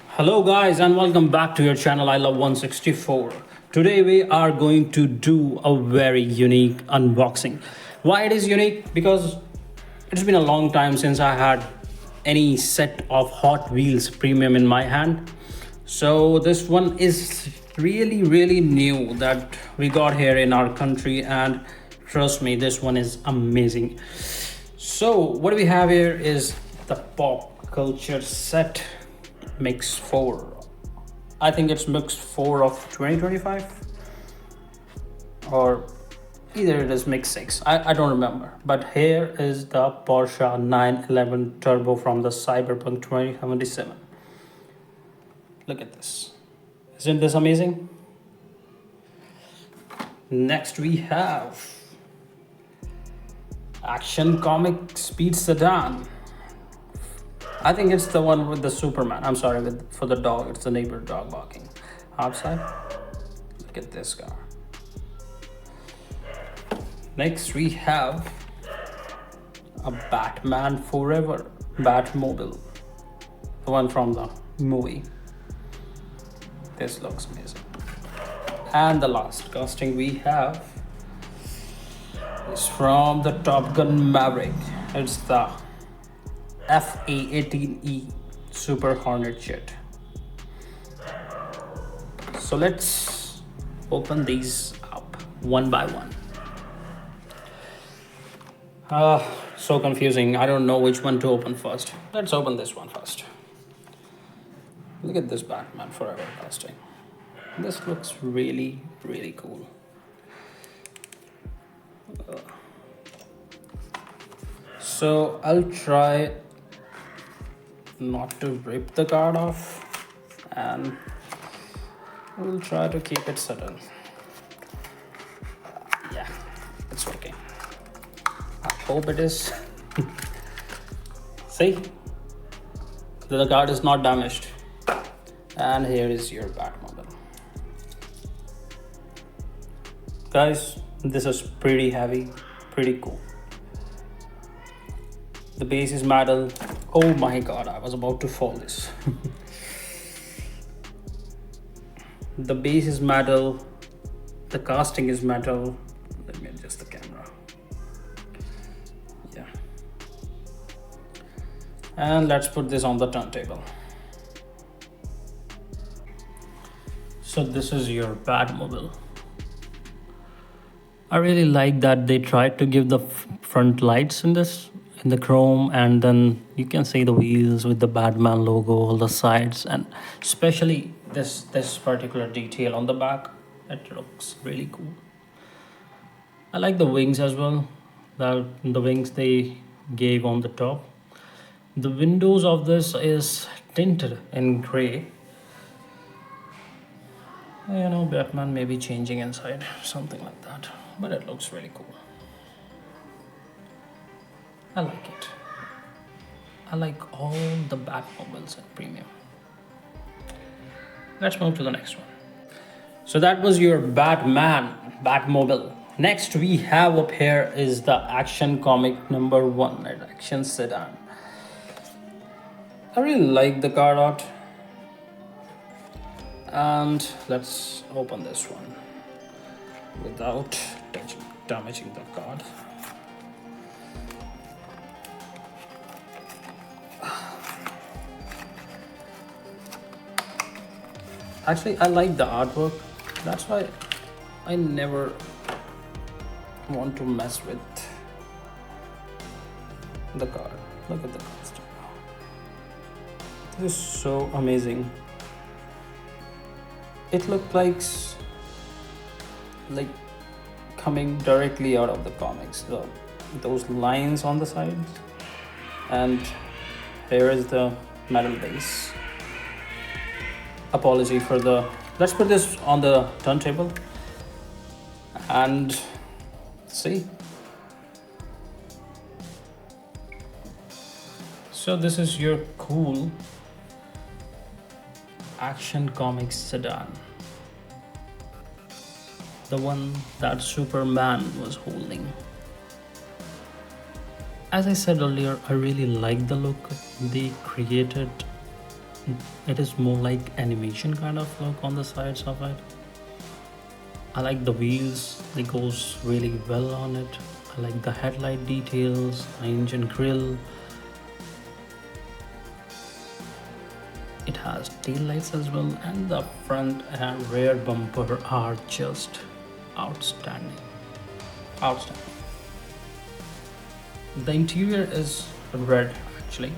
Hello, guys, and welcome back to your channel. I love 164. Today, we are going to do a very unique unboxing. Why it is unique? Because it's been a long time since I had any set of Hot Wheels premium in my hand. So, this one is really new that we got here in our country, and trust me, this one is amazing. So, what we have here is the pop culture set mix 4. I think it's mix 4 of 2025, or either it is mix 6. I don't remember. But here is the Porsche 911 Turbo from the Cyberpunk 2077. Look at this. Isn't this amazing? Next we have Action Comic Speed Sedan. I think it's the one with the Superman. I'm sorry, for the dog. It's the neighbor dog barking outside. Look at this car. Next, we have a Batman Forever Batmobile, the one from the movie. This looks amazing. And the last casting we have is from the Top Gun Maverick. It's the FA-18E Super Hornet jet. So let's open these up one by one. So confusing. I don't know which one to open first. Let's open this one first. Look at this Batman Forever casting. This looks really cool. So I'll try not to rip the card off, and we'll try to keep it settled. Yeah, it's working. I hope it is. See, the card is not damaged. And here is your Batmobile. Guys, this is pretty heavy, pretty cool. The base is metal. Oh my god, I was about to fall this. The base is metal. The casting is metal. Let me adjust the camera. Yeah. And let's put this on the turntable. So this is your Batmobile. I really like that they tried to give the front lights in the chrome, and then you can see the wheels with the Batman logo, all the sides, and especially this particular detail on the back. It looks really cool. I like the wings as well. The wings they gave on the top. The windows of this is tinted in gray. You know, Batman may be changing inside, something like that. But it looks really cool. I like it. I like all the Batmobiles at premium. Let's move to the next one. So that was your Batmobile. Next we have up here is the Action Comic number 1, Action Sedan. I really like the card art. And let's open this one without damaging the card. Actually, I like the artwork. That's why I never want to mess with the card. Look at the costume. This is so amazing. It looked like coming directly out of the comics. Those lines on the sides, and here is the metal base. Apology for the. Let's put this on the turntable and see. So this is your cool Action Comics sedan, the one that Superman was holding. As I said earlier, I really like the look they created It is more like animation kind of look on the sides of it. I like the wheels, they goes really well on it. I like the headlight details, the engine grille. It has tail lights as well, and the front and rear bumper are just outstanding. Outstanding. The interior is red actually,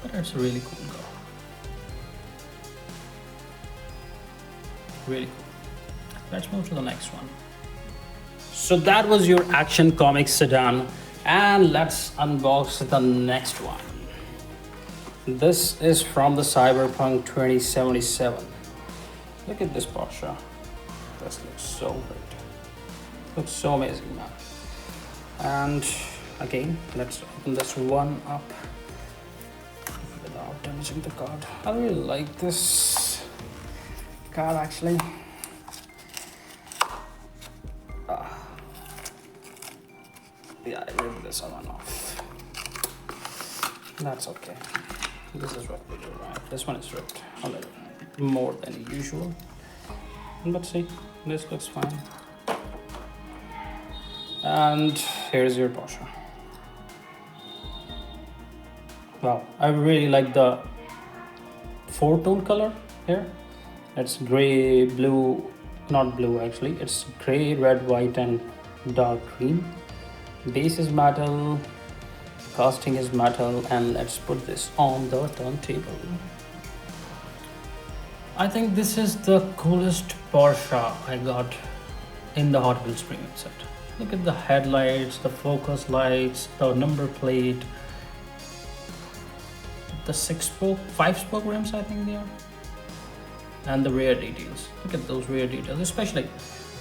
but it's a really cool car. Really cool. Let's move to the next one. So that was your action comic sedan, and let's unbox the next one. This is from the Cyberpunk 2077. Look at this Porsche. This looks so great. Looks so amazing, man. And again, let's open this one up without damaging the card. I really like this card actually. Yeah, I ripped this one off. That's okay. This is what we do, right? This one is ripped a little more than usual. But see, this looks fine. And here's your Porsche. Wow, I really like the four-tone color here. It's gray, blue, not blue actually. It's gray, red, white, and dark green. Base is metal, casting is metal, and let's put this on the turntable. I think this is the coolest Porsche I got in the Hot Wheels premium set. Look at the headlights, the focus lights, the number plate, the 5-spoke rims I think they are, and the rear details. Look at those rear details. Especially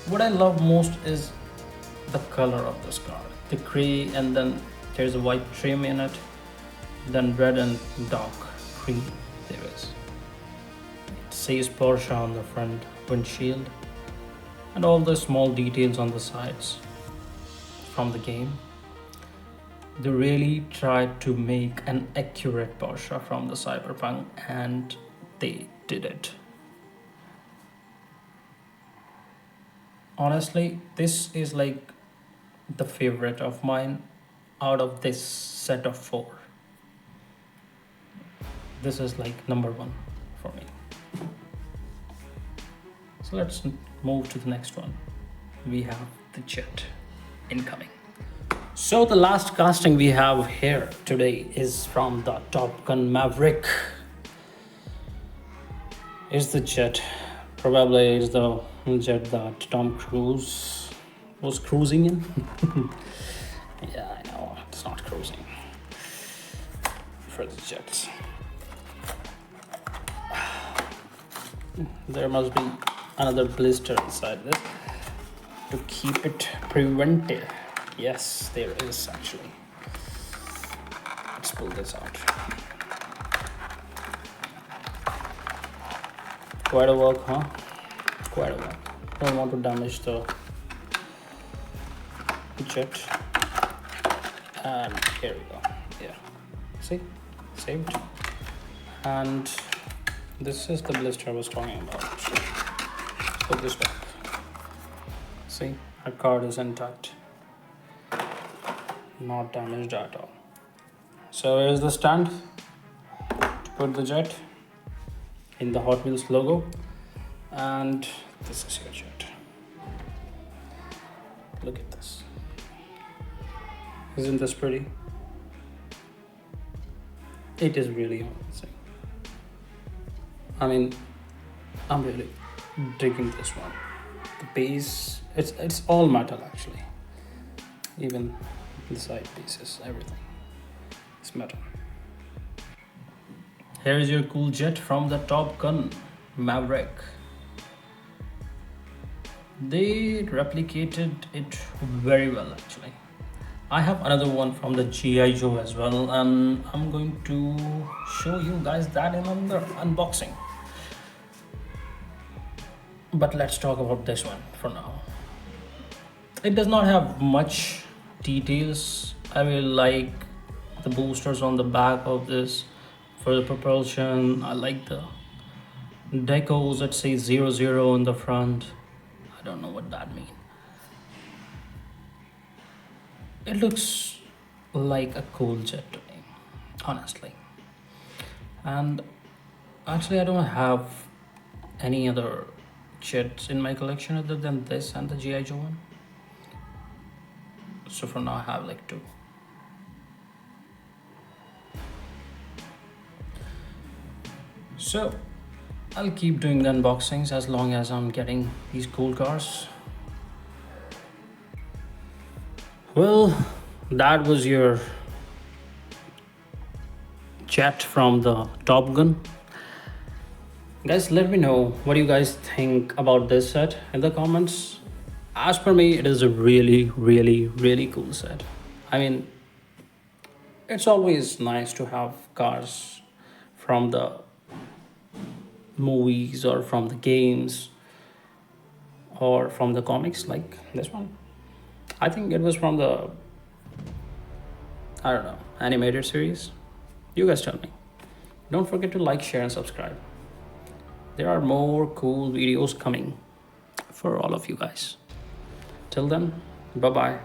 what I love most is the color of this car. The gray, and then there's a white trim in it, then red and dark green there is. It says Porsche on the front windshield, and all the small details on the sides from the game. They really tried to make an accurate Porsche from the Cyberpunk, and they did it. Honestly, this is like the favorite of mine out of this set of 4. This is like number 1 for me. So let's move to the next one. We have the jet incoming. So the last casting we have here today is from the Top Gun Maverick. Is the jet. Probably is the jet that Tom Cruise was cruising in. Yeah, I know, it's not cruising for the jets. There must be another blister inside this to keep it prevented. Yes, there is actually. Let's pull this out. Quite a work, huh? Quite a work. Don't want to damage the jet. And here we go. Yeah, see, saved. And this is the blister I was talking about. Put this back. See, our card is intact, not damaged at all. So here's the stand to put the jet in the Hot Wheels logo, and this is your jet. Look at this. Isn't this pretty? It is really amazing. I mean, I'm really digging this one. The base, it's all metal actually. Even the side pieces, everything. It's metal. Here is your cool jet from the Top Gun Maverick. They replicated it very well actually. I have another one from the G.I. Joe as well, and I'm going to show you guys that in another unboxing. But let's talk about this one for now. It does not have much details. I really like the boosters on the back of this For the propulsion, I like the decals that say 00 on the front. I don't know what that means. It looks like a cool jet to me, honestly. And actually, I don't have any other jets in my collection other than this and the GI Joe one. So for now, I have like two. So I'll keep doing the unboxings as long as I'm getting these cool cars. Well, that was your jet from the Top Gun. Guys, let me know what you guys think about this set in the comments. As per me, it is a really cool set. I mean, it's always nice to have cars from the movies or from the games or from the comics like this one. I think it was from the, I don't know, animated series. You guys tell me. Don't forget to like, share, and subscribe. There are more cool videos coming for all of you guys. Till then, bye bye.